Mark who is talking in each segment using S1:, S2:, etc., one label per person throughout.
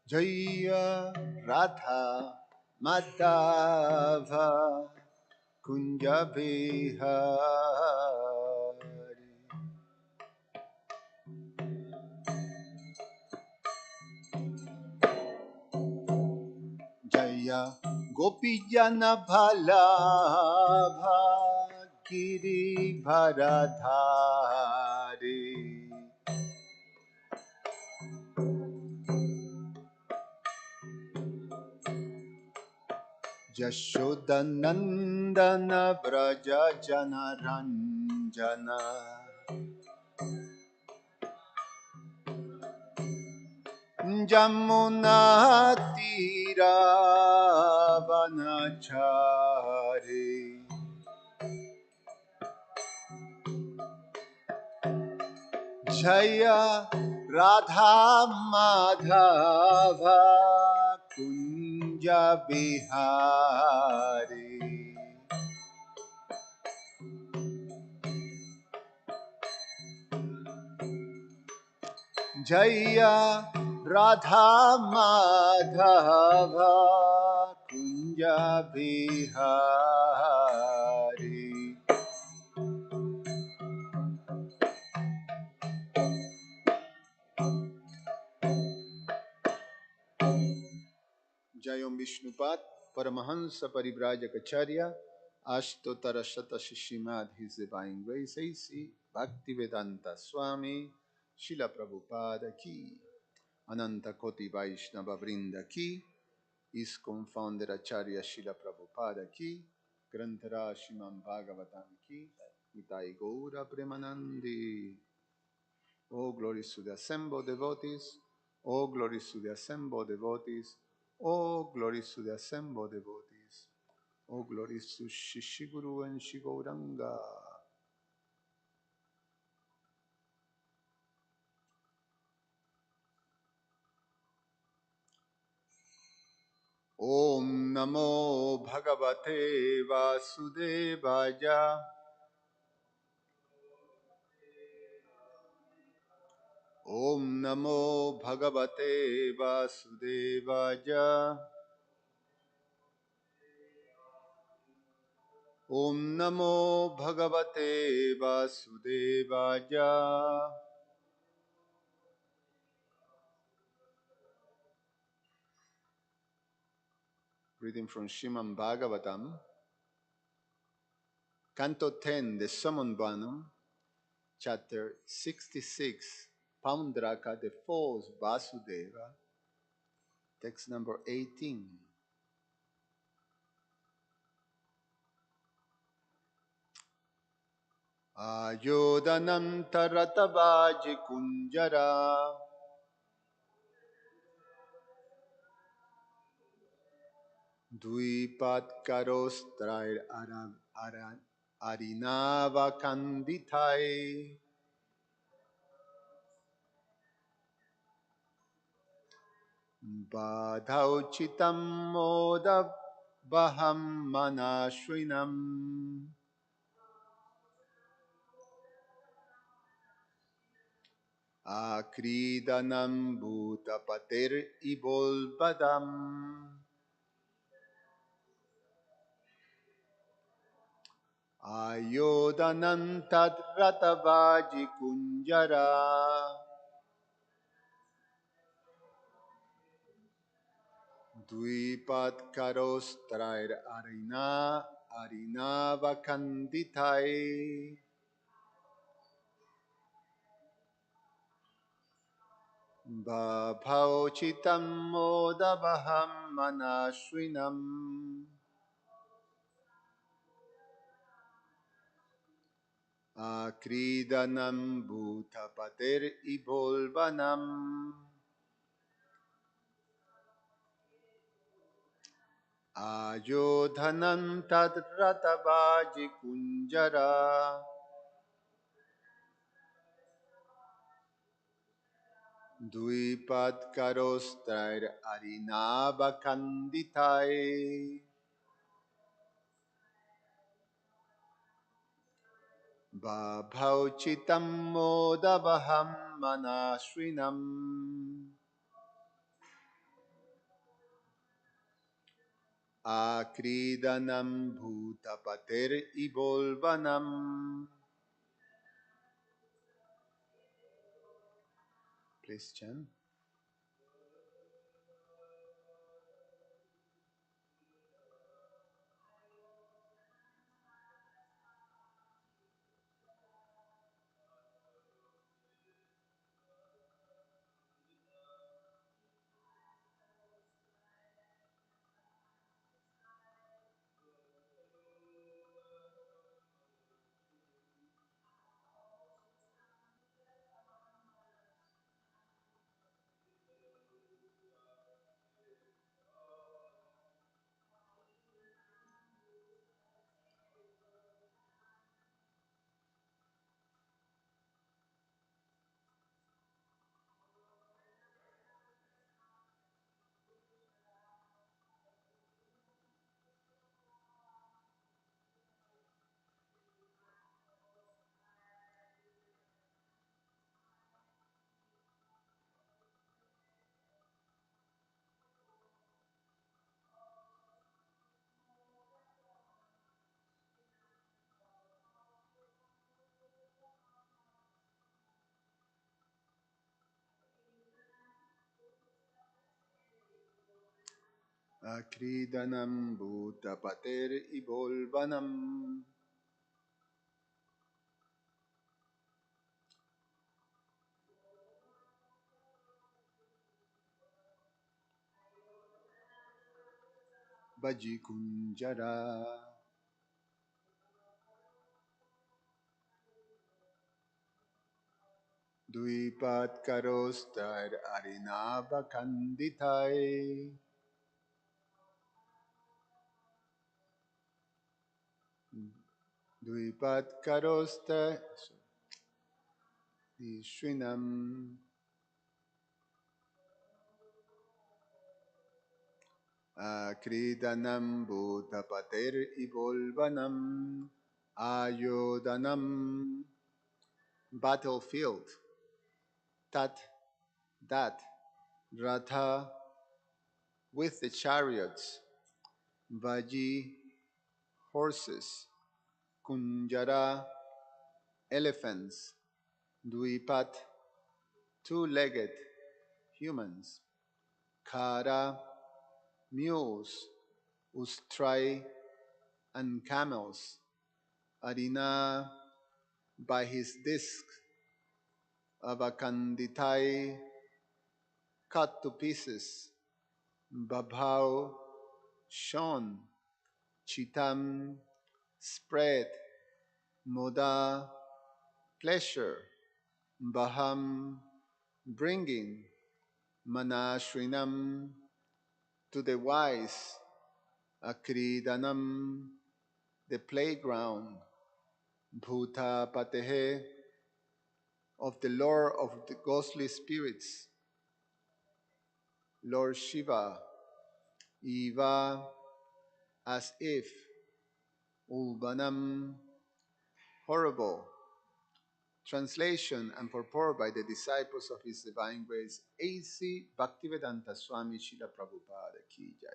S1: Jaya Radha Madhava Kunja Bihari. Jaya Gopijana Bhalabha Giri Bharadhari. Jashodanandana Braja Janaranjana. Jamuna Tira Vanachari. Jaya Radha Madhava Kunja Bihari. Jaya Radha Madhava Kunja Bihari. Jayam Vishnupat Paramahansa Parivrajacharya Ashtotara Shata Shishimad, His Divine Grace A.C. Bhaktivedanta Swami Srila Prabhupada Ki Ananta Koti Vaishnava Vrinda Ki ISKCON Founder Acharya Srila Prabhupada Ki Grantara Srimad Bhagavatam Ki Nitai Gaura Premanandi. Oh, glories to the assembled devotees. Oh, glories to the assembled devotees. Oh, glories to the assembled devotees. Oh, glories to Shishiguru and Shigauranga. Om Namo Bhagavate Vasudevaya. Om Namo Bhagavate Vasudevaya. Om Namo Bhagavate Vasudevaya. Reading from Srimad Bhagavatam, Canto 10, the Summon Banam, Chapter 66, Paundraka, the false Vasudeva, text number 18. Ayodanam taratavaji kunjara Dvipat arinava kanditai Badhauchitam moda baham manashvinam Akridanam bhutapater ibolpadam Ayodanam tadratavaji kunjara Dvipatkarostrair arinavakanditai Bhavauchitam modabaham manashvinam Akridanam bhutapater ibolvanam Ayodhanam tadratavaji kunjara Dvipatkarostrair arinavakanditai Babhauchitam modabaham manashrinam akridanam bhutapater ibolvanam. Please chant. Akridanam bhutapater ibolvanam. Vajikunjara Duipat karostar arinavakanditai Duipat karostar Shrinam Akridanam bhutapater ibolvanam Ayodanam battlefield Tat that Ratha with the chariots Vaji horses Kunjara elephants Duipat two-legged humans Kara mules Ustrai and camels Arina by his disc Avakanditai cut to pieces Babhau shone Chitam spread Moda pleasure Baham bringing Manashrinam to the wise Akridanam the playground Bhuta Patehe of the lore of the ghostly spirits Lord Shiva Eva as if Ulbanam horrible translation and purport by the disciples of His Divine Grace A.C. Bhaktivedanta Swami Srila Prabhupada Ki Jai.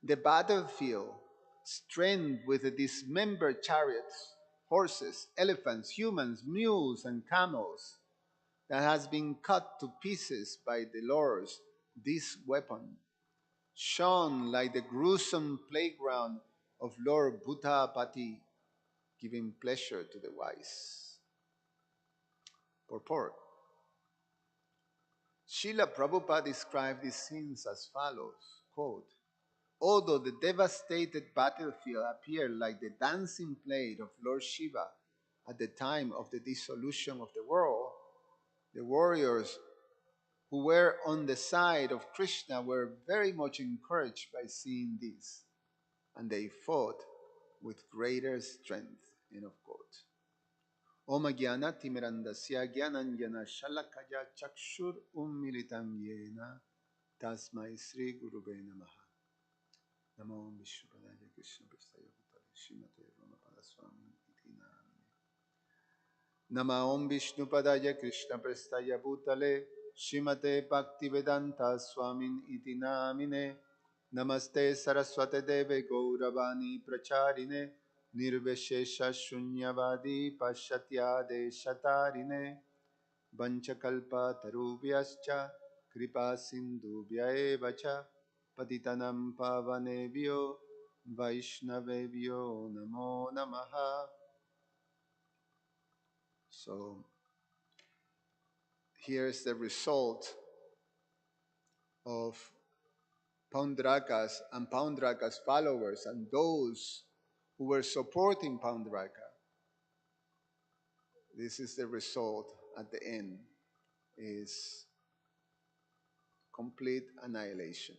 S1: The battlefield, strewn with the dismembered chariots, horses, elephants, humans, mules, and camels, that has been cut to pieces by the lords, this weapon, shone like the gruesome playground of Lord Bhuttapati, giving pleasure to the wise. Purport. Srila Prabhupada described these scenes as follows, quote, although the devastated battlefield appeared like the dancing play of Lord Shiva at the time of the dissolution of the world, the warriors who were on the side of Krishna were very much encouraged by seeing this, and they fought with greater strength. End of quote. Om Jnana Timirandasya Jnananjana Shalakaya Chakshur Ummilitam Yena Tasmai Sri Gurube Namaha. Namo Vishnupadaya Krishna Prestaya Bhutale Srimate Ramapada Swami Iti Namine. Nama Om Vishnupadaya Krishna Prestaya Bhutale Shrimate Bhaktivedanta Swamin Iti Namine Namaste Saraswate Deve Gauravani Pracharine Nirveshesha Shunyavadi Pashatya Deshatarine Vanchakalpa Tarubhyascha Kripa Sindhubhya Evacha Patitanam Pavanebhyo Vaishnavebhyo Namo Namaha. So here's the result of Paundrakas and Paundrakas followers and those who were supporting Paundraka. This is the result at the end, is complete annihilation.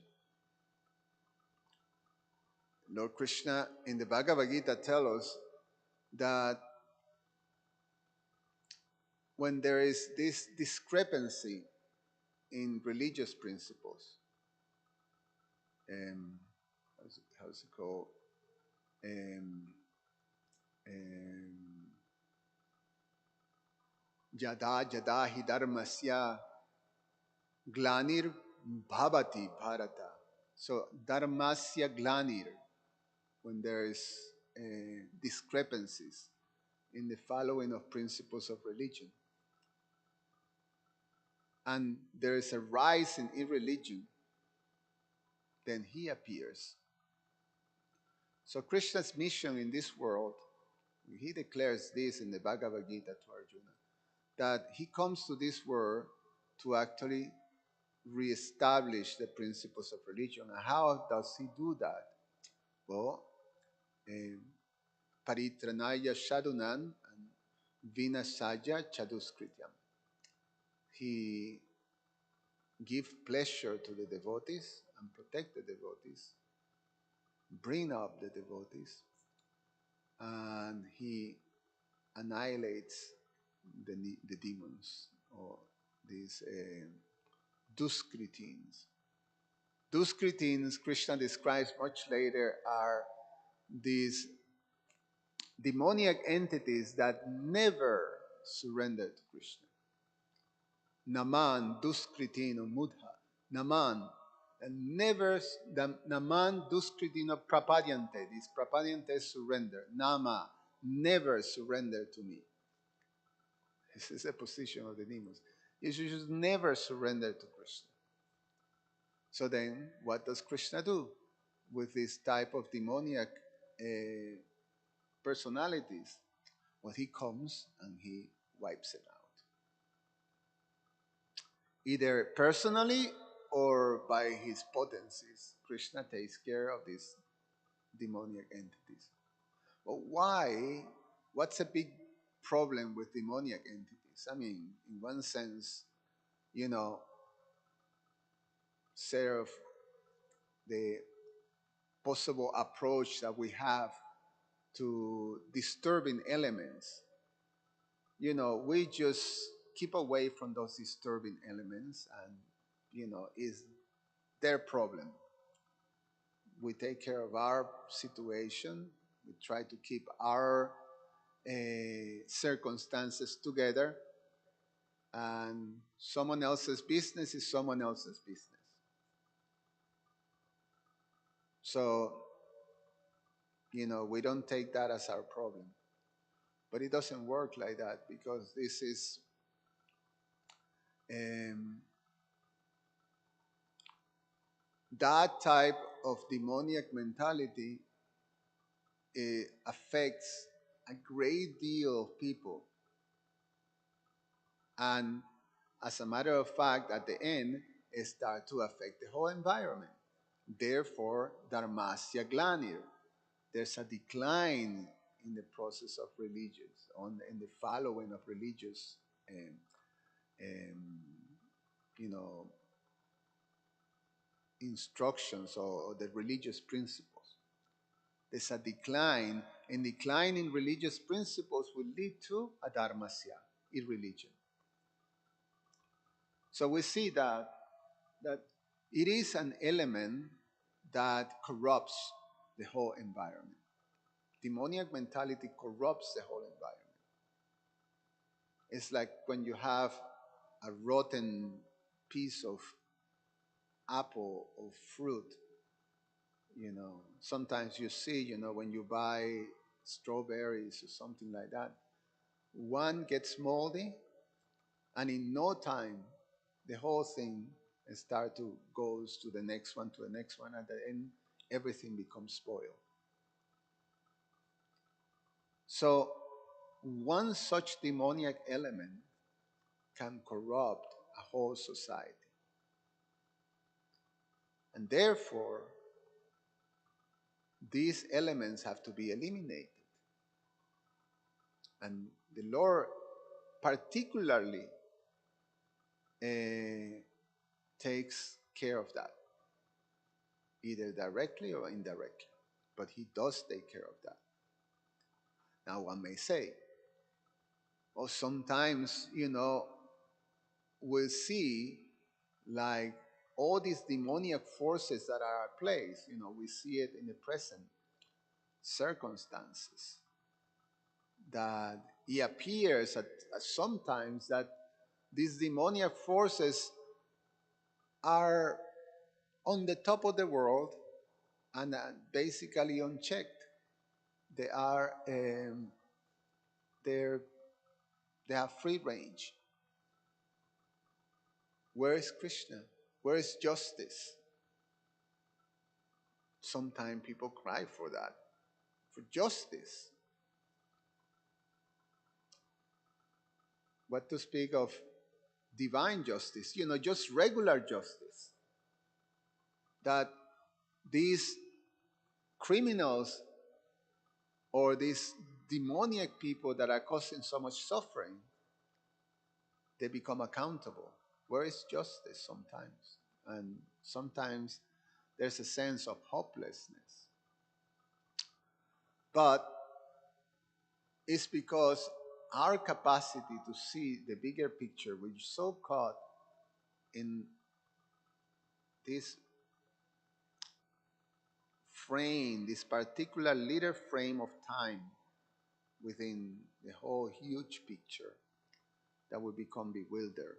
S1: Lord Krishna in the Bhagavad Gita tells us that when there is this discrepancy in religious principles, um, how's it called? Um, um, Yada yada hi dharmasya glanir bhavati bharata. So dharmasya glanir, when there is discrepancies in the following of principles of religion, and there is a rise in irreligion, then he appears. So Krishna's mission in this world, he declares this in the Bhagavad Gita to Arjuna, that he comes to this world to actually reestablish the principles of religion. And how does he do that? Well, Paritranaya Shadunan and Vinasaya Chaduskrityam. He gives pleasure to the devotees and protect the devotees, bring up the devotees, and he annihilates the demons or these Duskritins. Duskritins, Krishna describes much later, are these demoniac entities that never surrender to Krishna. Naman Duskritino Mudha. Naman, and never, Naman Duskritino Prapadyante. This Prapadyante is surrender. Nama, never surrender to me. This is the position of the demons. You should never surrender to Krishna. So then, what does Krishna do with this type of demoniac personalities? Well, he comes and he wipes it out. Either personally or by his potencies, Krishna takes care of these demoniac entities. But why? What's a big problem with demoniac entities? I mean, in one sense, you know, serve the possible approach that we have to disturbing elements. You know, we just keep away from those disturbing elements, and you know, is their problem. We take care of our situation. We try to keep our circumstances together, and someone else's business is someone else's business. So, you know, we don't take that as our problem. But it doesn't work like that, because this is um, that type of demoniac mentality affects a great deal of people. And as a matter of fact, at the end, it starts to affect the whole environment. Therefore, dharmasya glanir. There's a decline in the process of religious, in the following of religious, um, um, you know, instructions or the religious principles. There's a decline, and decline in religious principles will lead to a dharmasya, irreligion. So we see that it is an element that corrupts the whole environment. Demoniac mentality corrupts the whole environment. It's like when you have a rotten piece of apple or fruit, sometimes you see, when you buy strawberries or something like that, one gets moldy, and in no time, the whole thing start to goes to the next one, to the next one, and at the end, everything becomes spoiled. So, one such demoniac element can corrupt a whole society. And therefore, these elements have to be eliminated. And the Lord particularly takes care of that, either directly or indirectly. But He does take care of that. Now, one may say, or sometimes, we'll see like all these demoniac forces that are at place, we see it in the present circumstances. That it appears at sometimes that these demoniac forces are on the top of the world and basically unchecked. They are they're, they have free range. Where is Krishna? Where is justice? Sometimes people cry for that, for justice. What to speak of divine justice? Just regular justice. That these criminals or these demoniac people that are causing so much suffering, they become accountable. Where is justice sometimes? And sometimes there's a sense of hopelessness. But it's because our capacity to see the bigger picture, we're so caught in this frame, this particular little frame of time within the whole huge picture, that we become bewildered.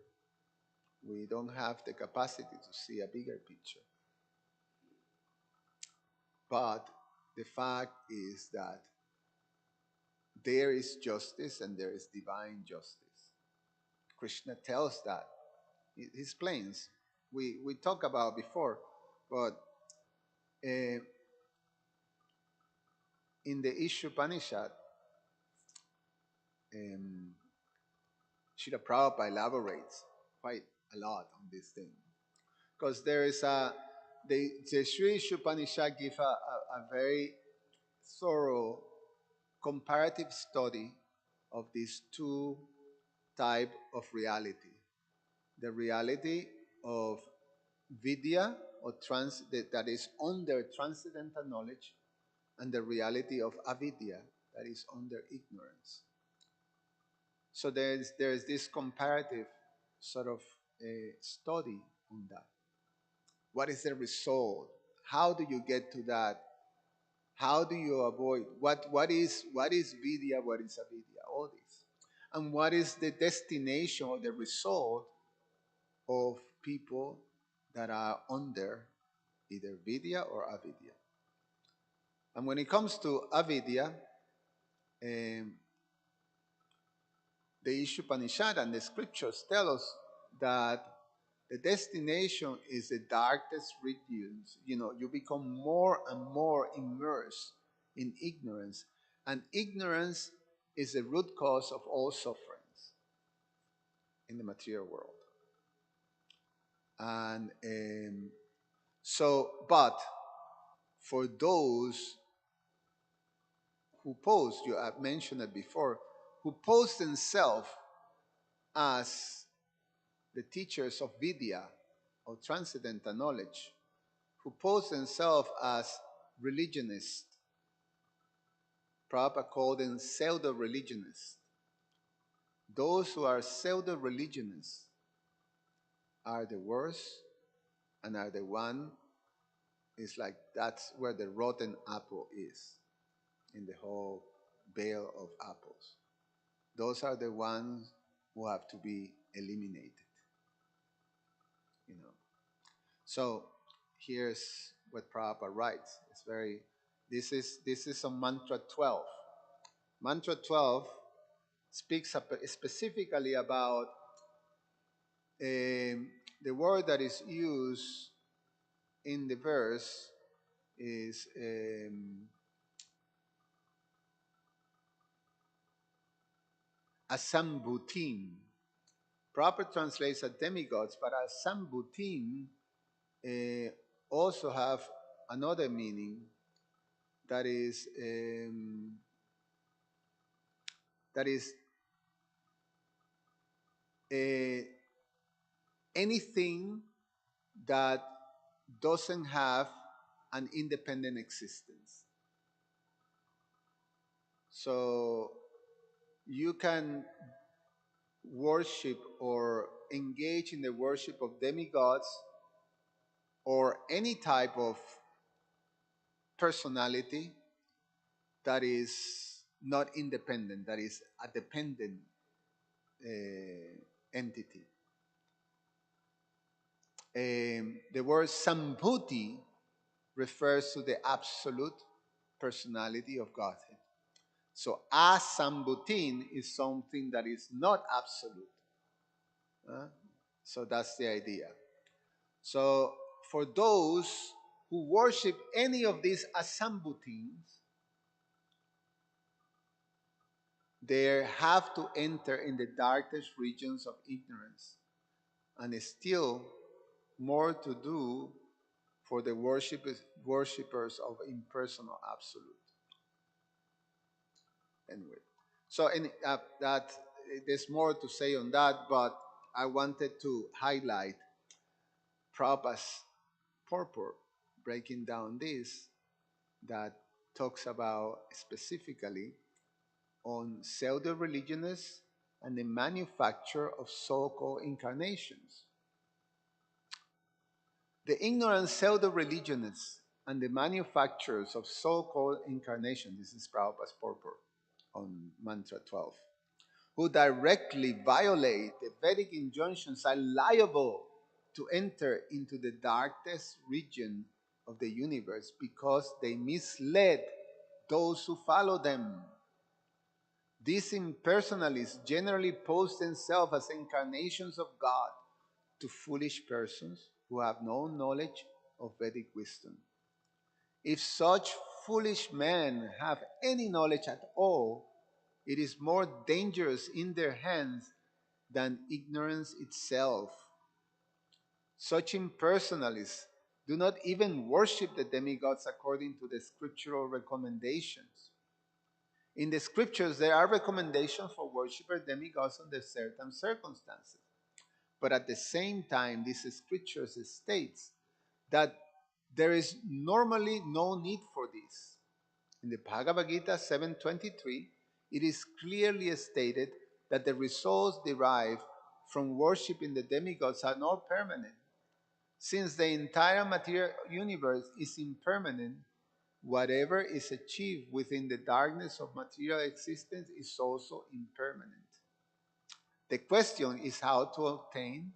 S1: We don't have the capacity to see a bigger picture. But the fact is that there is justice and there is divine justice. Krishna tells that. He explains. We talked about before, but in the H.G.Upanishad, um, Srila Prabhupada elaborates quite a lot on this thing. Because there is the Sri Upanishad give a very thorough comparative study of these two type of reality. The reality of vidya, or that is under transcendental knowledge, and the reality of avidya, that is under ignorance. So there's this comparative sort of study on that. What is the result? How do you get to that? How do you avoid what is vidya, what is avidya? All this. And what is the destination or the result of people that are under either vidya or avidya? And when it comes to avidya, um, the Upanishad and the scriptures tell us that the destination is the darkest regions. You become more and more immersed in ignorance. And ignorance is the root cause of all sufferings in the material world. And but for those who pose, you have mentioned it before, who pose themselves as the teachers of Vidya, or transcendental knowledge, who pose themselves as religionists. Prabhupada called them pseudo-religionists. Those who are pseudo-religionists are the worst, and are the one, it's like that's where the rotten apple is in the whole bale of apples. Those are the ones who have to be eliminated. You know. So here's what Prabhupada writes. It's very. This is on mantra 12. Mantra 12 speaks specifically about the word that is used in the verse is asambutin. Proper translates as demigods, but asambutin also have another meaning that is uh, anything that doesn't have an independent existence. So you can worship or engage in the worship of demigods or any type of personality that is not independent, that is a dependent entity. The word Sambhuti refers to the absolute personality of Godhead. So Asambhutin is something that is not absolute. Uh, so that's the idea. So for those who worship any of these Asambhutins, they have to enter in the darkest regions of ignorance and still more to do for the worshippers of impersonal absolute. Anyway, so that there's more to say on that, but I wanted to highlight Prabhupada's purport, breaking down this, that talks about specifically on pseudo-religionists and the manufacture of so-called incarnations. The ignorant pseudo-religionists and the manufacturers of so-called incarnations, this is Prabhupada's purport on Mantra 12, who directly violate the Vedic injunctions are liable to enter into the darkest region of the universe because they misled those who follow them. These impersonalists generally pose themselves as incarnations of God to foolish persons who have no knowledge of Vedic wisdom. If such foolish men have any knowledge at all, it is more dangerous in their hands than ignorance itself. Such impersonalists do not even worship the demigods according to the scriptural recommendations. In the scriptures, there are recommendations for worshiping demigods under certain circumstances. But at the same time, these scriptures states that there is normally no need for this. In the Bhagavad Gita 7.23, it is clearly stated that the results derived from worshiping the demigods are not permanent. Since the entire material universe is impermanent, whatever is achieved within the darkness of material existence is also impermanent. The question is how to obtain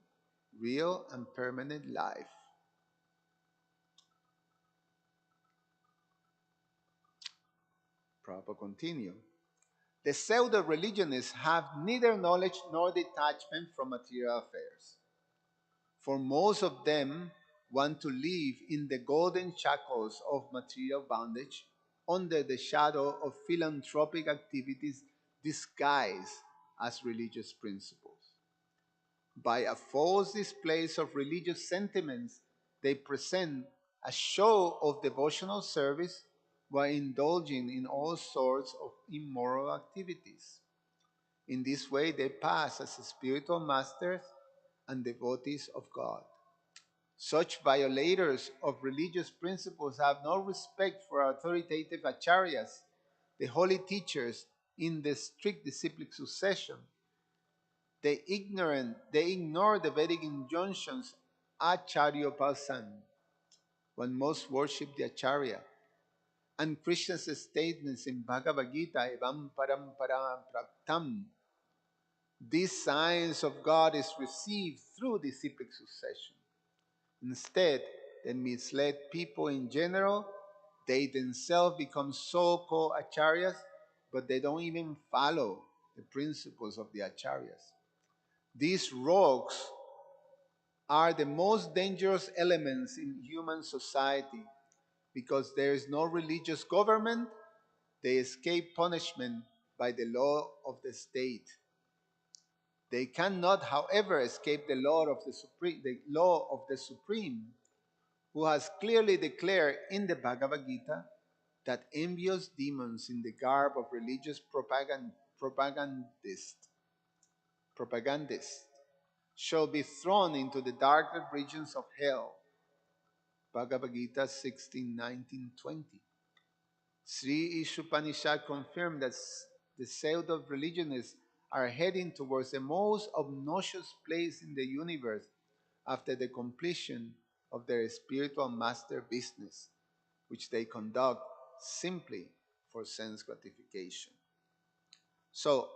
S1: real and permanent life. Prabhupada continue. The pseudo-religionists have neither knowledge nor detachment from material affairs. For most of them want to live in the golden shackles of material bondage under the shadow of philanthropic activities disguised as religious principles. By a false display of religious sentiments, they present a show of devotional service while indulging in all sorts of immoral activities. In this way, they pass as spiritual masters and devotees of God. Such violators of religious principles have no respect for authoritative acharyas, the holy teachers in the strict disciplic succession. They ignore the Vedic injunctions, acharyopasan, one must worship the acharya, and Krishna's statements in Bhagavad Gita, evam parampara praptam. This science of God is received through disciplic succession. Instead, they misled people in general. They themselves become so-called acharyas, but they don't even follow the principles of the acharyas. These rogues are the most dangerous elements in human society because there is no religious government. They escape punishment by the law of the state. They cannot, however, escape the law of the Supreme, who has clearly declared in the Bhagavad Gita that envious demons in the garb of religious propagandists shall be thrown into the darker regions of hell. Bhagavad Gita 16, 19, 20. Sri Ishupanishad confirmed that the pseudo-religionists are heading towards the most obnoxious place in the universe after the completion of their spiritual master business, which they conduct simply for sense gratification. So,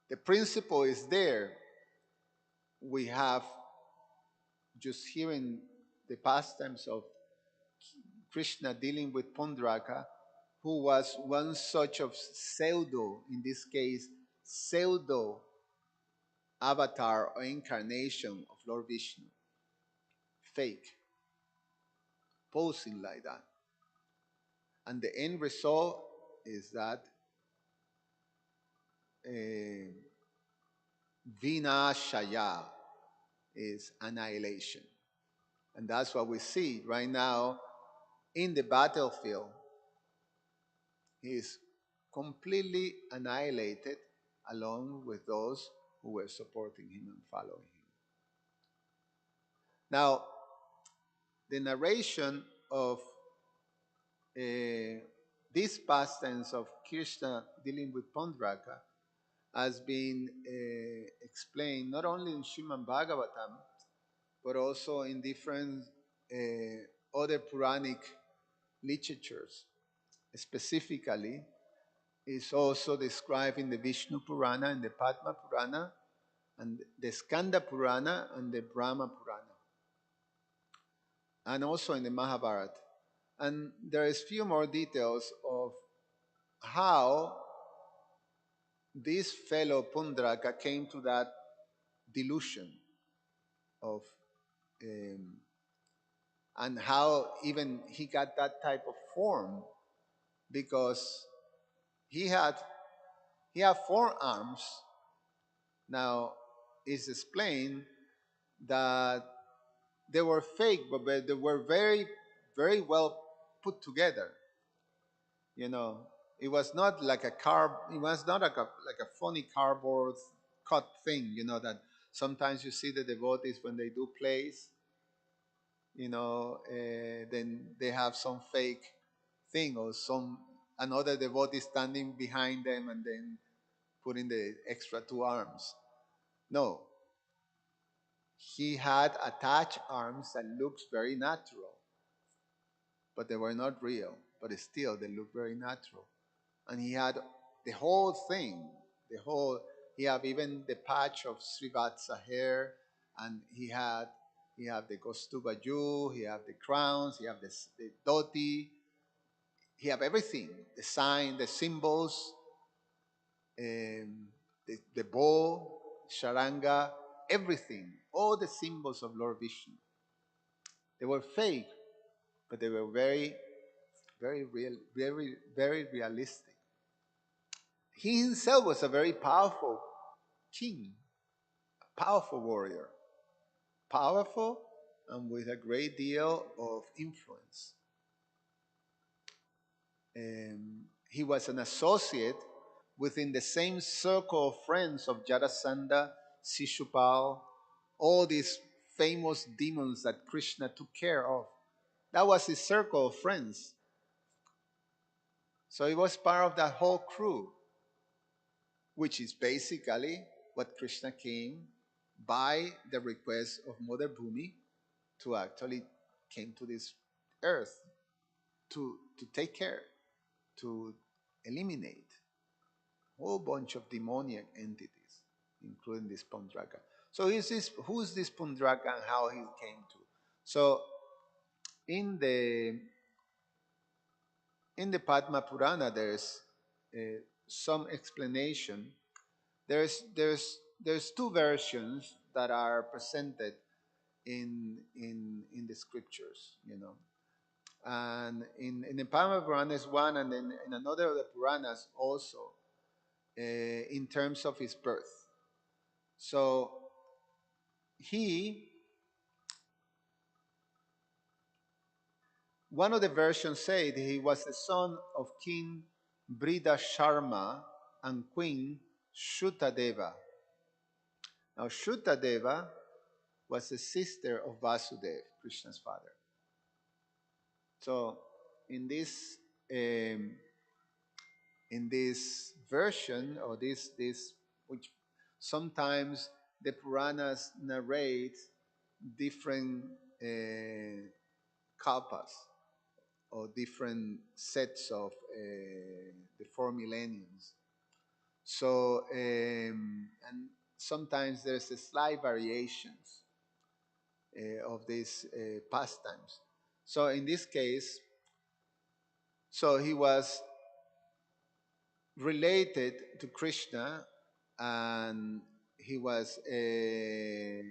S1: the principle is there. We have just hearing the pastimes of Krishna dealing with Pundraka, who was one such of pseudo, in this case, pseudo avatar or incarnation of Lord Vishnu, fake, posing like that. And the end result is that uh, Vinashaya is annihilation. And that's what we see right now in the battlefield. He is completely annihilated along with those who were supporting him and following him. Now, the narration of this past tense of Krishna dealing with Pandraka has been explained not only in Srimad Bhagavatam, but also in different other Puranic literatures. Specifically, is also described in the Vishnu Purana and the Padma Purana and the Skanda Purana and the Brahma Purana, and also in the Mahabharata. And there is few more details of how this fellow Pundraka came to that delusion of um, and how even he got that type of form because he had he had four arms. Now it's explained that they were fake, but they were very, very well put together. You know, it was not like a it was not like a funny cardboard cut thing. You know that sometimes you see the devotees when they do plays. Then they have some fake thing or some another devotee standing behind them and then putting the extra two arms. No, he had attached arms that looks very natural, but they were not real. But still, they looked very natural. And he had the whole thing, the whole. He had even the patch of Srivatsa hair, and he had the Kostubaju, he had the crowns, he had the dhoti, he had everything, the sign, the symbols, the bow, sharanga, everything, all the symbols of Lord Vishnu. They were fake, but they were very, very real, very, very realistic. He himself was a very powerful king, a powerful warrior, powerful and with a great deal of influence. He was an associate within the same circle of friends of Jarasandha, Shishupal, all these famous demons that Krishna took care of. That was his circle of friends. So he was part of that whole crew, which is basically what Krishna came by the request of Mother Bhumi to actually came to this earth to take care, to eliminate. whole bunch of demoniac entities, including this Pundraka. So who's this Pundraka and how he came to? So in the in the Padma Purana, there's some explanation. There's two versions that are presented in the scriptures, and in the Padma Purana is one, and then in another of the Puranas also, in terms of his birth. So he, one of the versions said he was the son of King Brida Sharma and Queen Shrutadeva. Now Shrutadeva was the sister of Vasudev, Krishna's father. So in this um, in this version, or this which sometimes the Puranas narrate different kalpas, or different sets of the four millenniums. So and sometimes there's a slight variations of these pastimes. So in this case, so he was related to Krishna, and he was the,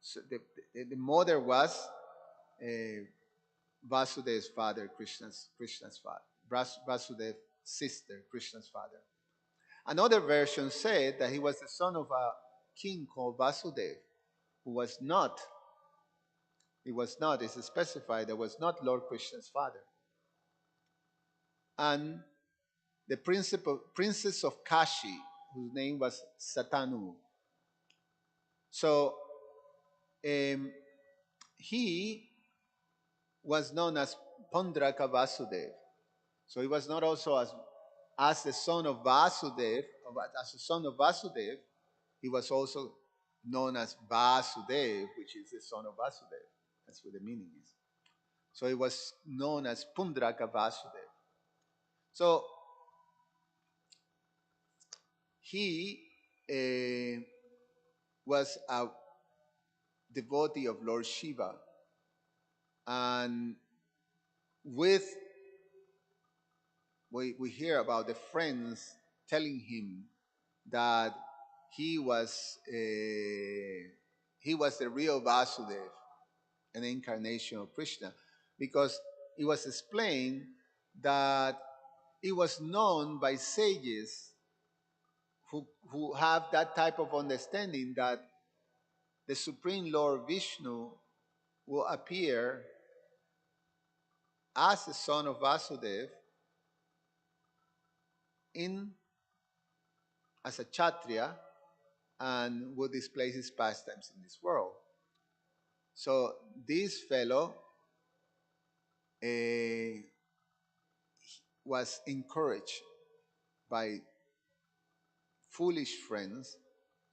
S1: so the mother was uh, Vasudev's father, Krishna's father, Vasudev's sister, Krishna's father. Another version said that he was the son of a king called Vasudev, who was not, he was not, it's specified, that was not Lord Krishna's father. And the princess of Kashi, whose name was Satanu. So um, he was known as Pondraka Vasudev. So he was not also as the son of Vasudev, as the son of Vasudev, he was also known as Vasudev, which is the son of Vasudev. That's what the meaning is. So he was known as Pundraka Vasudev. So he was a devotee of Lord Shiva, and with we hear about the friends telling him that he was the real Vasudev, an incarnation of Krishna, because it was explained that it was known by sages who have that type of understanding that the Supreme Lord Vishnu will appear as the son of Vasudev in as a Kshatriya, and will display his pastimes in this world. So this fellow uh, was encouraged by foolish friends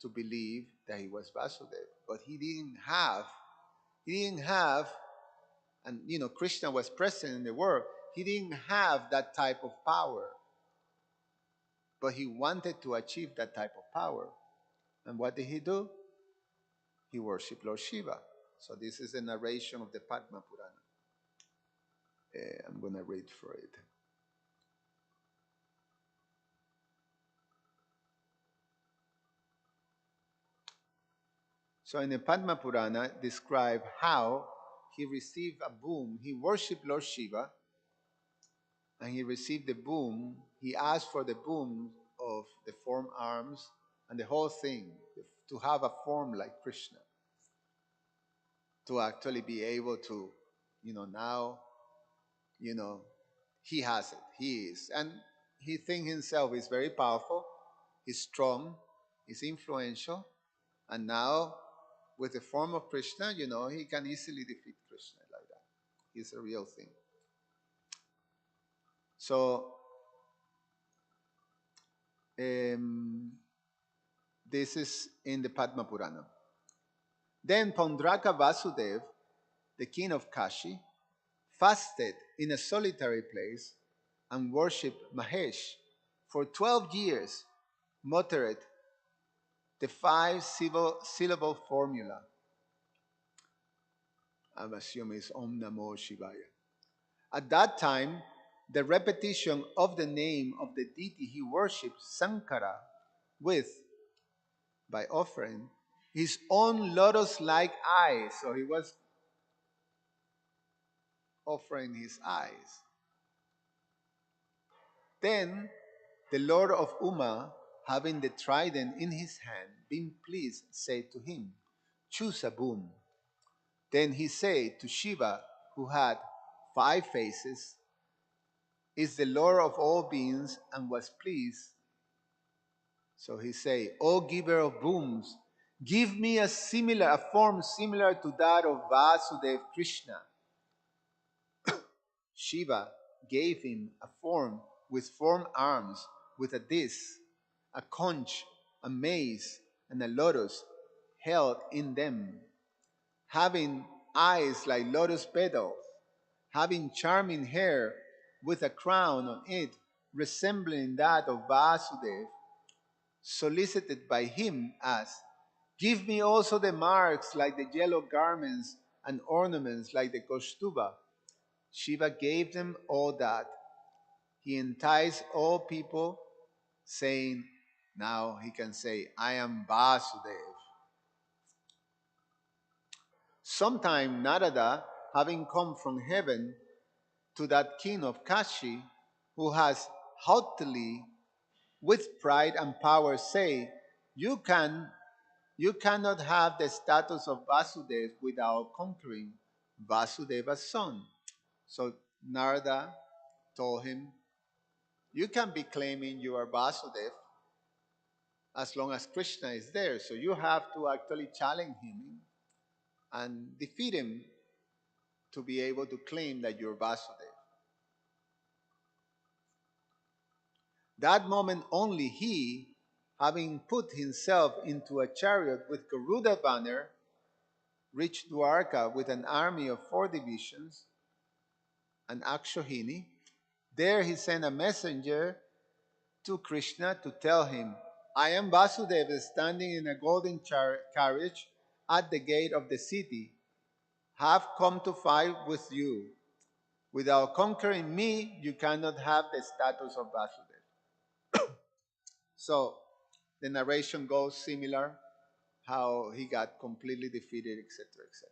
S1: to believe that he was Vasudev, but he didn't have, and Krishna was present in the world. He didn't have that type of power, but he wanted to achieve that type of power. And what did he do? He worshipped Lord Shiva. So this is the narration of the Padma Purana. I'm going to read for it. So in the Padma Purana, describe how he received a boon. He worshipped Lord Shiva, and he received the boon. He asked for the boon of the form arms and the whole thing, to have a form like Krishna, to actually be able to, now, he has it. He is. And he thinks himself is very powerful, he's strong, he's influential, and now with the form of Krishna, he can easily defeat Krishna like that. He's a real thing. So this is in the Padma Purana. Then Pondraka Vasudev, the king of Kashi, fasted in a solitary place and worshipped Mahesh for 12 years muttered the five syllable formula. I'm assuming it's Om Namo Shivaya. At that time, the repetition of the name of the deity he worshipped Sankara with by offering his own lotus like eyes. So he was offering his eyes. Then the Lord of Uma, having the trident in his hand, being pleased, said to him, choose a boon. Then he said to Shiva, who had five faces, is the Lord of all beings, and was pleased. So he said, O giver of boons, give me a form similar to that of Vasudev Krishna. Shiva gave him a form with four arms, with a disc, a conch, a mace, and a lotus held in them, having eyes like lotus petals, having charming hair with a crown on it resembling that of Vasudev, solicited by him as, give me also the marks like the yellow garments and ornaments like the Kaustuba. Shiva gave them all that. He enticed all people, saying, now he can say, I am Vasudev. Sometime Narada, having come from heaven to that king of Kashi, who has haughtily, with pride and power, say, you can you cannot have the status of Vasudev without conquering Vasudeva's son. So Narada told him, you can be claiming you are Vasudev as long as Krishna is there. So you have to actually challenge him and defeat him to be able to claim that you're Vasudev. That moment only he, having put himself into a chariot with Garuda banner, reached Dwarka with an army of 4 divisions and Akshohini. There he sent a messenger to Krishna to tell him, I am Vasudeva standing in a golden carriage at the gate of the city, have come to fight with you. Without conquering me, you cannot have the status of Vasudeva. So the narration goes similar, how he got completely defeated, etc., etc.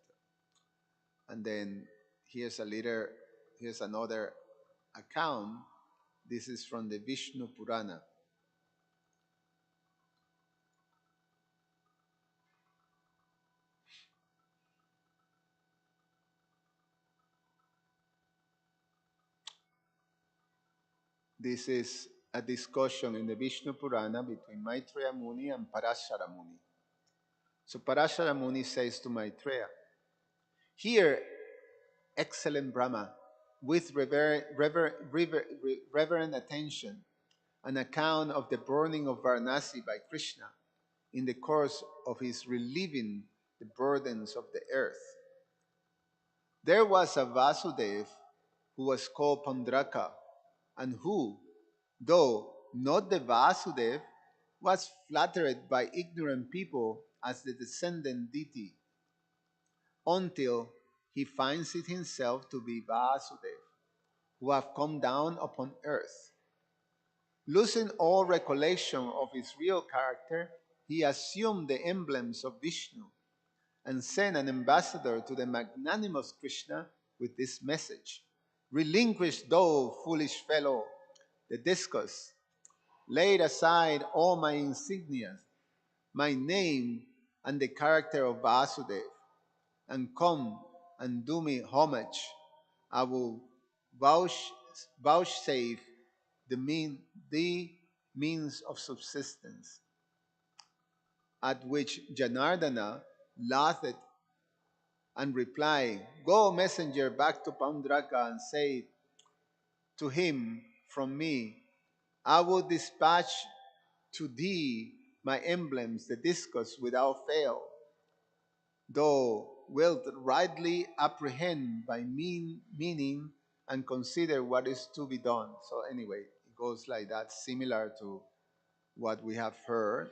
S1: And then here's here's another account. This is from the Vishnu Purana. This is a discussion in the Vishnu Purana between Maitreya Muni and Parashara Muni. So Parashara Muni says to Maitreya, hear, excellent Brahma, with reverent attention, an account of the burning of Varanasi by Krishna in the course of his relieving the burdens of the earth. There was a Vasudev who was called Pandraka, and who, though not the Vasudev, was flattered by ignorant people as the descendant deity, until he finds it himself to be Vasudev, who have come down upon earth. Losing all recollection of his real character, he assumed the emblems of Vishnu and sent an ambassador to the magnanimous Krishna with this message: relinquish, thou foolish fellow, the discus, laid aside all my insignias, my name, and the character of Vasudev, and come and do me homage. I will vouchsafe the means of subsistence. At which Janardana laughed and replied, go, messenger, back to Pandraka and say to him from me, I will dispatch to thee my emblems, the discus, without fail. Thou wilt rightly apprehend by meaning and consider what is to be done. So anyway, it goes like that, similar to what we have heard.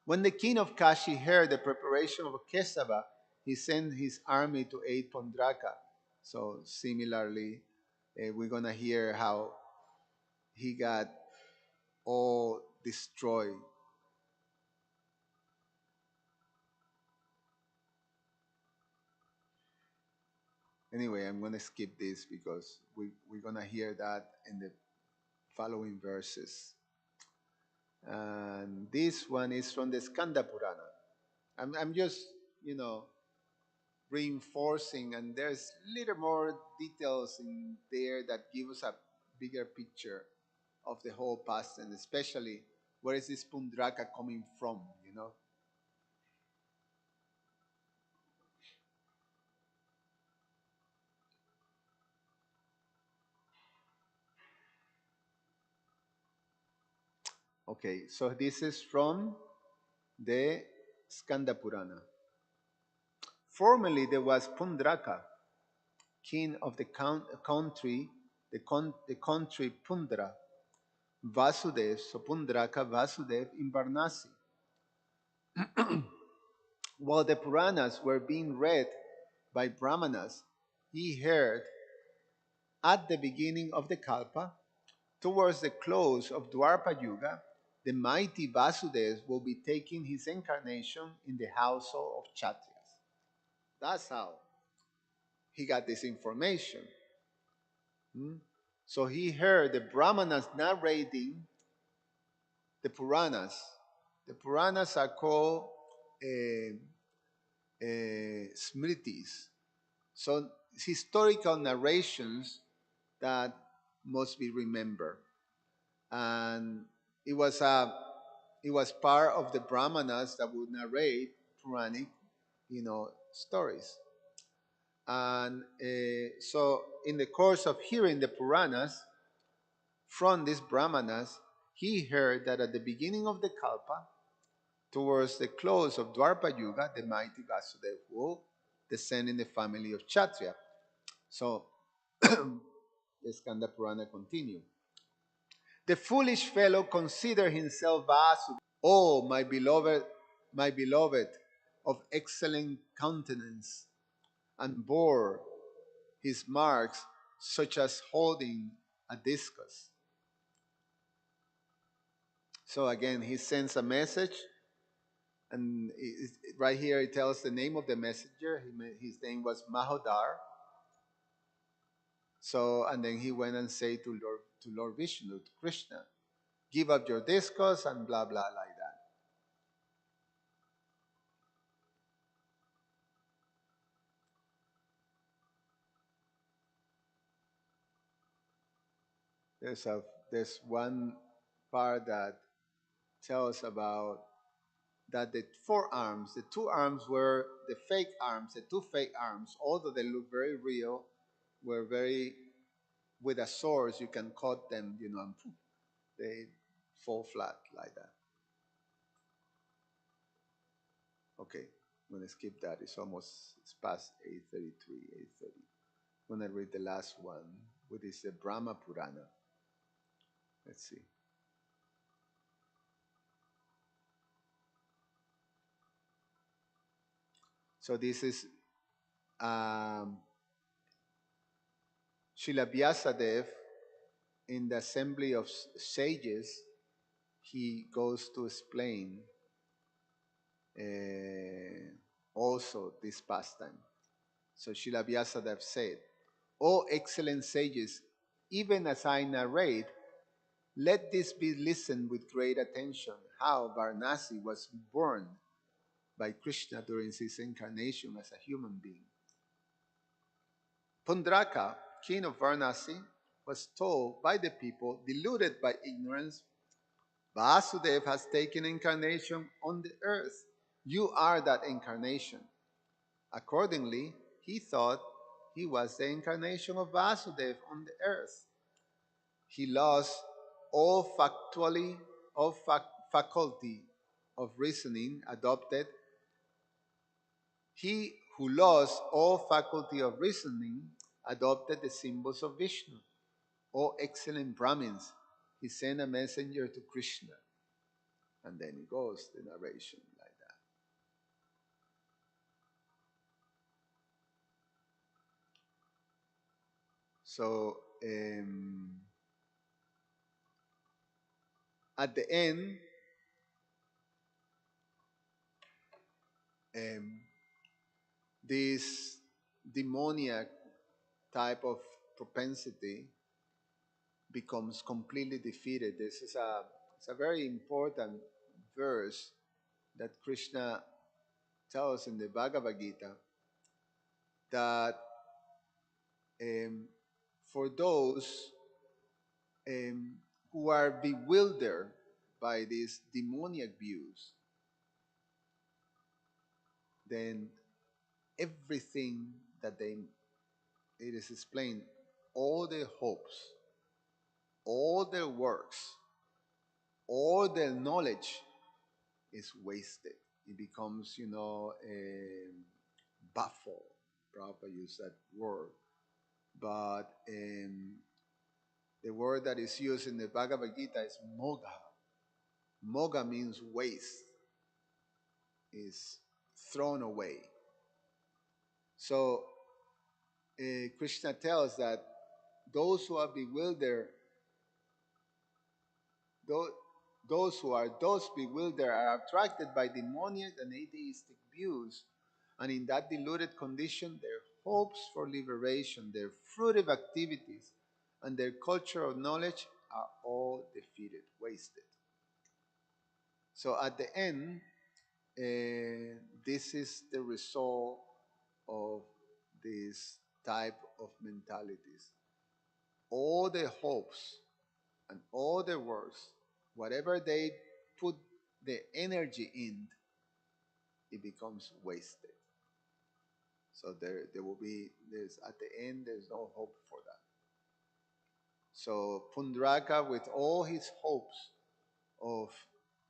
S1: When the king of Kashi heard the preparation of Kesava, he sent his army to aid Pondraka. So similarly, we're gonna hear how he got all destroyed. Anyway, I'm gonna skip this because we're gonna hear that in the following verses. And this one is from the Skanda Purana. I'm just, you know, reinforcing, and there's little more details in there that give us a bigger picture of the whole past, and especially where is this Pundraka coming from, you know? Okay, so this is from the Skanda Purana. Formerly there was Pundraka, king of the country, the country Pundra, Vasudev, so Pundraka Vasudev in Varanasi. While the Puranas were being read by Brahmanas, he heard at the beginning of the Kalpa, towards the close of Dwarpa Yuga, the mighty Vasudev will be taking his incarnation in the household of Kshatriyas. That's how he got this information. Hmm? So he heard the Brahmanas narrating the Puranas. The Puranas are called uh, smritis. So historical narrations that must be remembered. And it was a it was part of the Brahmanas that would narrate Puranic, stories. And so, in the course of hearing the Puranas from these Brahmanas, he heard that at the beginning of the Kalpa, towards the close of Dwarpa Yuga, the mighty Vasudev will descend in the family of Kshatriya. So, the Skanda Purana continue. The foolish fellow considered himself Vasudeva. Oh, my beloved, of excellent countenance, and bore his marks such as holding a discus. So again, he sends a message, and right here it tells the name of the messenger. His name was Mahodar. So, and then he went and said to Lord Vishnu, to Krishna, give up your discus and blah blah like that. There's a there's one part that tells about that the forearms, the two arms were the fake arms, the two fake arms, although they look very real, were very, with a sword, you can cut them, and poof, they fall flat like that. Okay, I'm going to skip that. It's past 8:33, 8:30. I'm going to read the last one, which is the Brahma Purana. Let's see. So this is um, Srila Vyasadeva in the assembly of sages. He goes to explain also this pastime. So Srila Vyasadeva said, O excellent sages, even as I narrate, let this be listened with great attention, how Varanasi was born by Krishna during his incarnation as a human being. Pundraka, king of Varanasi, was told by the people, deluded by ignorance, Vasudev has taken incarnation on the earth. You are that incarnation. Accordingly, he thought he was the incarnation of Vasudev on the earth. He lost all faculty of reasoning, adopted. He who lost all faculty of reasoning adopted the symbols of Vishnu. O excellent Brahmins, he sent a messenger to Krishna. And then it goes, the narration like that. So at the end, um, this demoniac type of propensity becomes completely defeated. This is it's a very important verse that Krishna tells in the Bhagavad Gita that um, for those um, who are bewildered by these demoniac views, then everything that they it is explained, all their hopes, all their works, all their knowledge is wasted. It becomes, baffled. Prabhupada used that word. But the word that is used in the Bhagavad Gita is moga. Moga means waste, is thrown away. So Krishna tells that those who are bewildered, those, those bewildered are attracted by demoniac and atheistic views, and in that deluded condition, their hopes for liberation, their fruitive activities, and their cultural knowledge are all defeated, wasted. So at the end, this is the result of this type of mentalities. All their hopes and all their works, whatever they put the energy in, it becomes wasted. So there will be there's at the end there's no hope for that. So Pundraka, with all his hopes of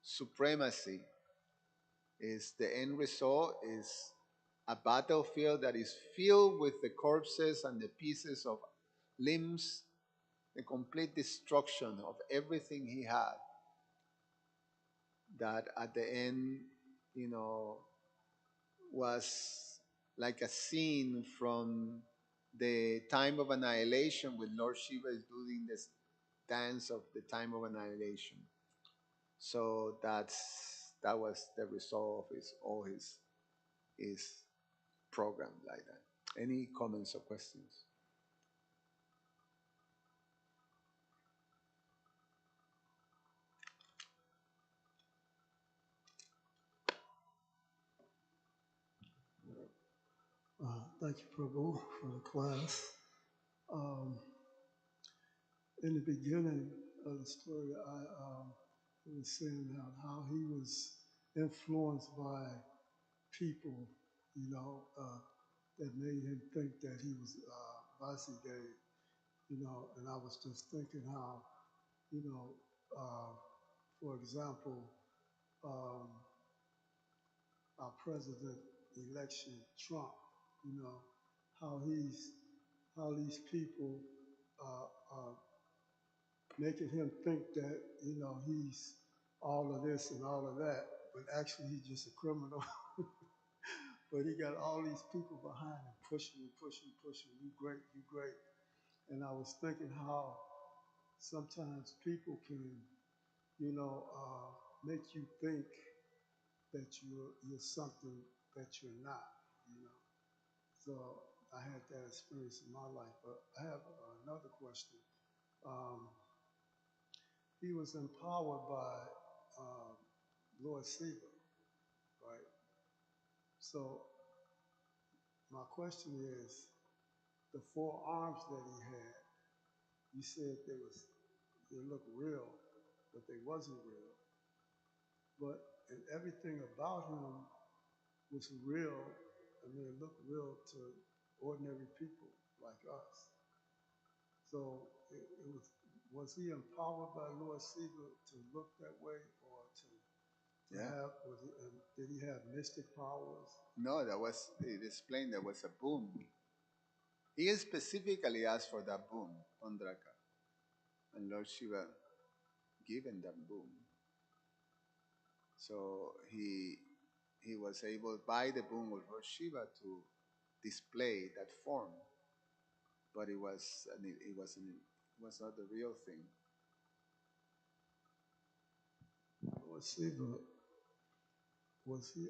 S1: supremacy, is the end result is a battlefield that is filled with the corpses and the pieces of limbs, the complete destruction of everything he had. That at the end, you know, was like a scene from the time of annihilation when Lord Shiva is doing this dance of the time of annihilation. So that was the result of his program like that. Any comments or questions?
S2: Thank you, Prabhu, for the class. Um, in the beginning of the story, I was saying how he was influenced by people, that made him think that he was Vasudev, and I was just thinking how, you know, for example, um, our president election, Trump, you know, how how these people are making him think that, he's all of this and all of that, but actually he's just a criminal. But he got all these people behind him pushing and pushing, pushing. You great, you great. And I was thinking how sometimes people can, make you think that you're something that you're not, you know. So I had that experience in my life. But I have another question. Um, he was empowered by um, Lord Siva, right? So my question is, the four arms that he had, you said they looked real, but they wasn't real. But and everything about him was real. I mean, it looked real to ordinary people like us. So it was he empowered by Lord Siva to look that way, or to
S1: Yeah.
S2: have did he have mystic powers?
S1: No, that was it explained there was a boom. He specifically asked for that boom, Pandraka, and Lord Shiva given that boom. So he was able by the boom of Lord Shiva to display that form, but it was not the real thing.
S2: Lord Shiva, was he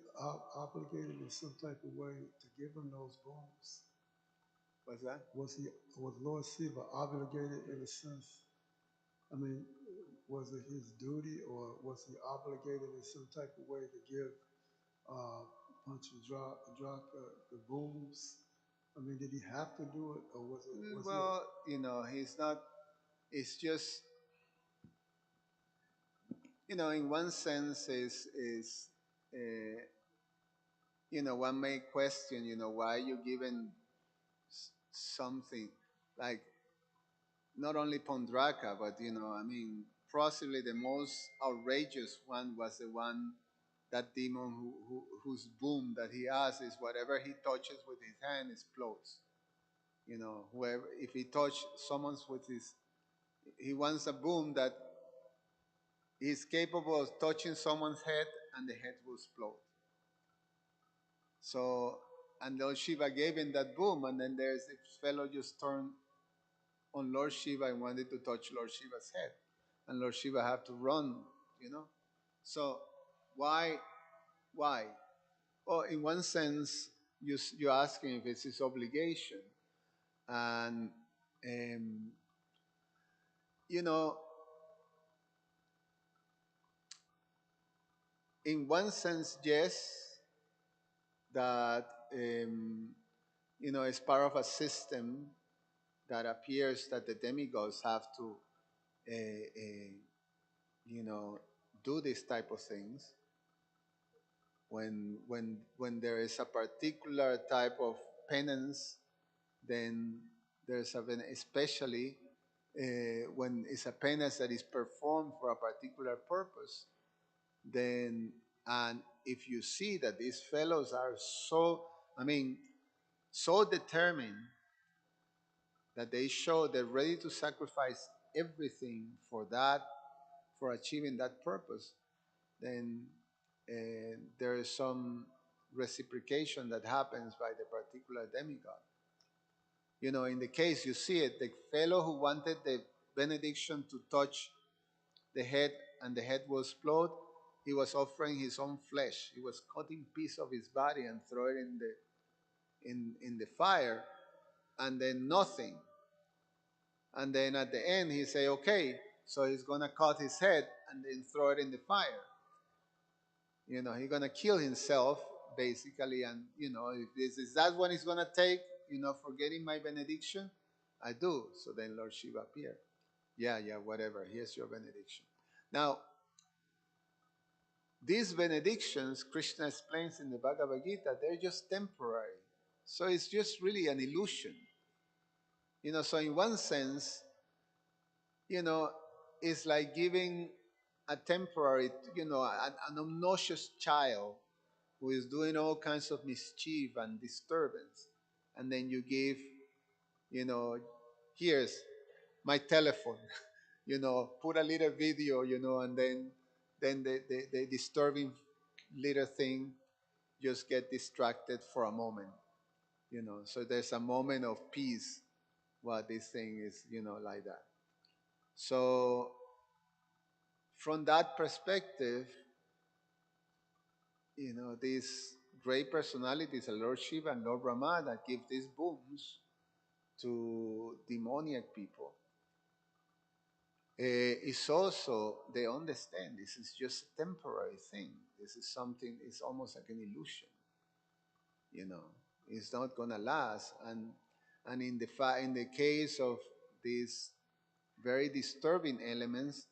S2: obligated in some type of way to give him those bones?
S1: What's that?
S2: Was Lord Shiva obligated in a sense? I mean, was it his duty, or was he obligated in some type of way to give Punch and drop the booms? I mean, did he have to do it, or was it was he?
S1: Well, he's not. It's just, in one sense, is uh, one may question, why you given something like not only Pondraka, but I mean, possibly the most outrageous one was the one that demon whose boom that he has is whatever he touches with his hand explodes. Whoever if he touch someone's with his, he wants a boom that is capable of touching someone's head and the head will explode. So, and Lord Shiva gave him that boom, and then there's this fellow just turned on Lord Shiva and wanted to touch Lord Shiva's head, and Lord Shiva had to run. You know, so why? Why? Well, in one sense, you're asking if it's his obligation, and um, you know, in one sense, yes, that it's part of a system that appears that the demigods have to, uh, uh, you know, do this type of things when there is a particular type of penance, then there's especially when it's a penance that is performed for a particular purpose, then and if you see that these fellows are so, I mean, so determined that they show they're ready to sacrifice everything for that, for achieving that purpose, then there is some reciprocation that happens by the particular demigod. In the case you see it, the fellow who wanted the benediction to touch the head and the head will explode, he was offering his own flesh. He was cutting piece of his body and throw it in the fire, and then nothing. And then at the end he say, okay, so he's gonna cut his head and then throw it in the fire. He's gonna kill himself basically, and if this is that one he's gonna take, for getting my benediction, I do. So then Lord Shiva appeared. Yeah, whatever. Here's your benediction. Now, these benedictions, Krishna explains in the Bhagavad Gita, they're just temporary. So it's just really an illusion. So in one sense, you know, it's like giving a temporary, an obnoxious child who is doing all kinds of mischief and disturbance. And then you give, you know, here's my telephone, put a little video, and then the disturbing little thing just get distracted for a moment, So there's a moment of peace while this thing is, like that. So from that perspective, these great personalities, Lord Shiva and Lord Brahma, that give these booms to demoniac people, is also, they understand this is just a temporary thing. This is something, it's almost like an illusion, you know. It's not going to last. And in the case of these very disturbing elements,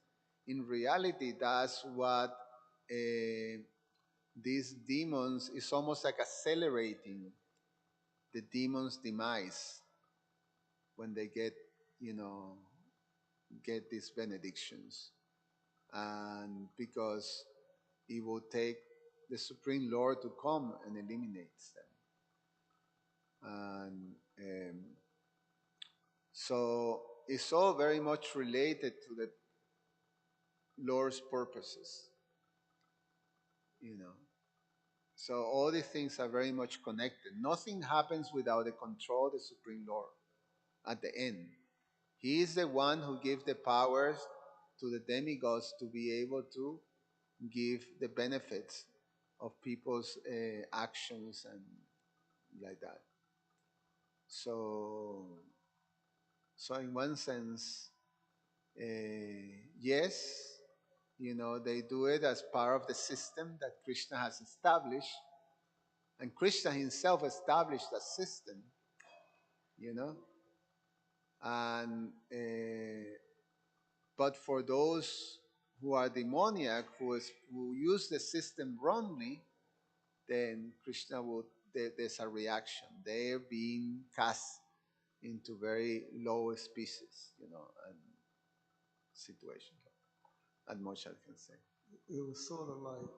S1: in reality, that's what these demons is almost like accelerating the demon's demise when they you know, get these benedictions. And because it will take the Supreme Lord to come and eliminate them. And So it's all very much related to the Lord's purposes, you know. So all these things are very much connected. Nothing happens without the control of the Supreme Lord at the end. He is the one who gives the powers to the demigods to be able to give the benefits of people's actions and like that. So, so in one sense, yes, they do it as part of the system that Krishna has established, and Krishna himself established a system, you know, and but for those who are demoniac, who use the system wrongly, then Krishna will, there's a reaction. They're being cast into very low species, and situation. As much as I can say.
S2: It was sort of like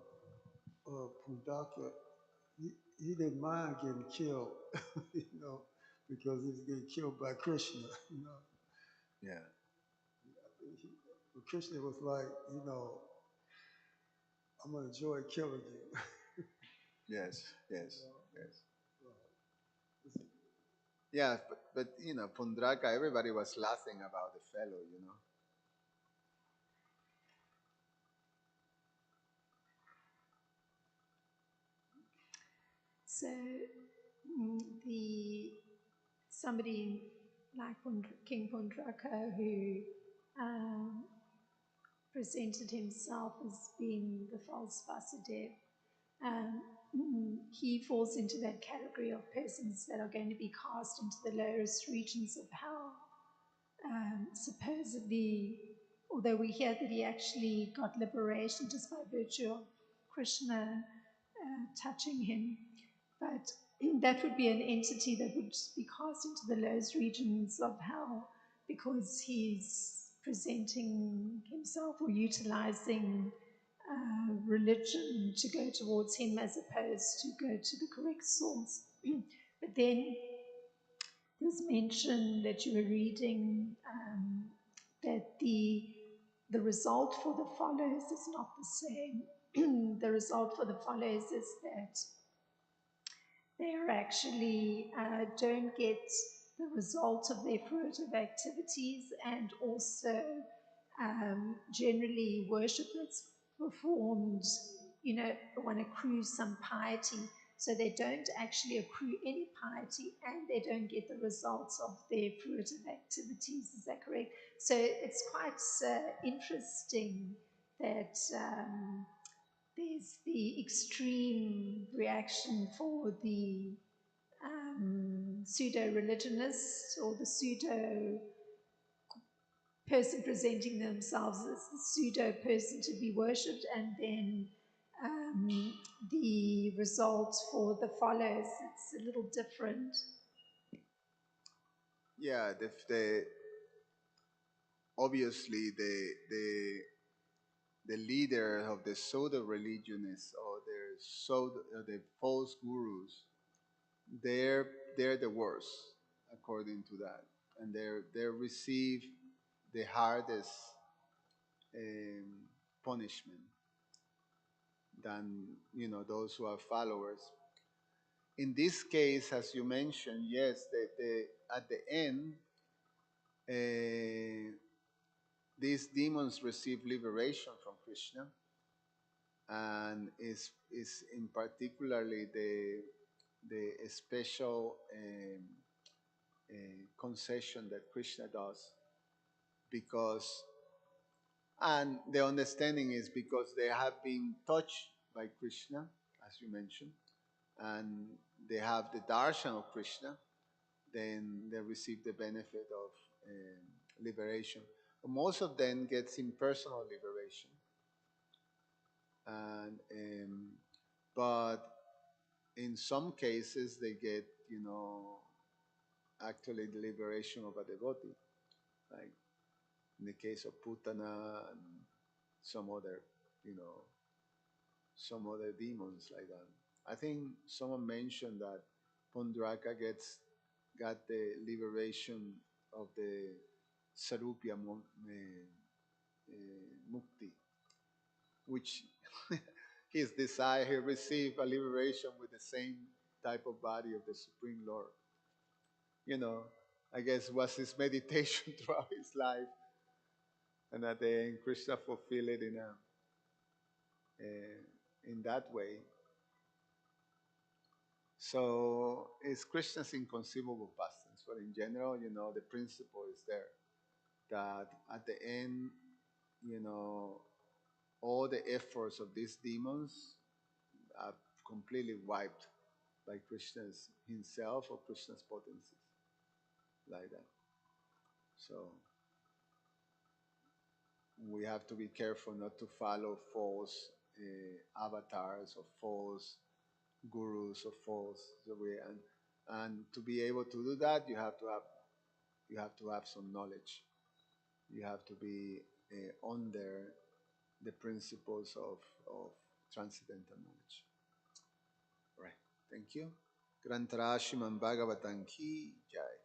S2: Pundaka. He didn't mind getting killed, you know, because he was getting killed by Krishna, you know.
S1: Yeah.
S2: But Krishna was like, I'm gonna enjoy killing you.
S1: Yes. Yes.
S2: You know?
S1: Yes.
S2: So,
S1: Yeah, but Pundraka, everybody was laughing about the fellow.
S3: So the somebody like King Pundraka who um, presented himself as being the false Vasudev, um, he falls into that category of persons that are going to be cast into the lowest regions of hell. Supposedly, although we hear that he actually got liberation just by virtue of Krishna touching him, but that would be an entity that would be cast into the lowest regions of hell because he's presenting himself or utilizing religion to go towards him as opposed to go to the correct source. But then there was mention that you were reading that the result for the followers is not the same. The result for the followers is that they are actually don't get the result of their fruitive activities, and also generally worship that's performed, one accrues some piety. So they don't actually accrue any piety and they don't get the results of their fruitive activities. Is that correct? So it's quite interesting that there's the extreme reaction for the pseudo religionists or the pseudo person presenting themselves as the pseudo person to be worshipped, and then the results for the followers, it's a little different.
S1: Yeah, obviously the leader of the pseudo religionists or the false gurus, they're they're the worst according to that, and they receive the hardest um, punishment than those who are followers. In this case, as you mentioned, yes, at the end, uh, these demons receive liberation from Krishna, and is in particularly the special concession that Krishna does, because and the understanding is because they have been touched by Krishna, as you mentioned, and they have the darshan of Krishna, then they receive the benefit of liberation. Most of them gets impersonal liberation, and but in some cases they get actually the liberation of a devotee, like in the case of Putana and some other you know some other demons like that. I think someone mentioned that Pundraka got the liberation of the Sarupya Mukti, which his desire, he received a liberation with the same type of body of the Supreme Lord. You know, I guess was his meditation throughout his life, and at the end, Krishna fulfilled it in that way. So it's Krishna's inconceivable past tense, but in general, the principle is there that at the end, you know, all the efforts of these demons are completely wiped by Krishna's himself or Krishna's potencies, like that. So we have to be careful not to follow false avatars or false gurus or false. And to be able to do that, you have to have some knowledge. You have to be under the principles of transcendental knowledge. Right. Thank you. Grantara Bhagavatam Ki Jai.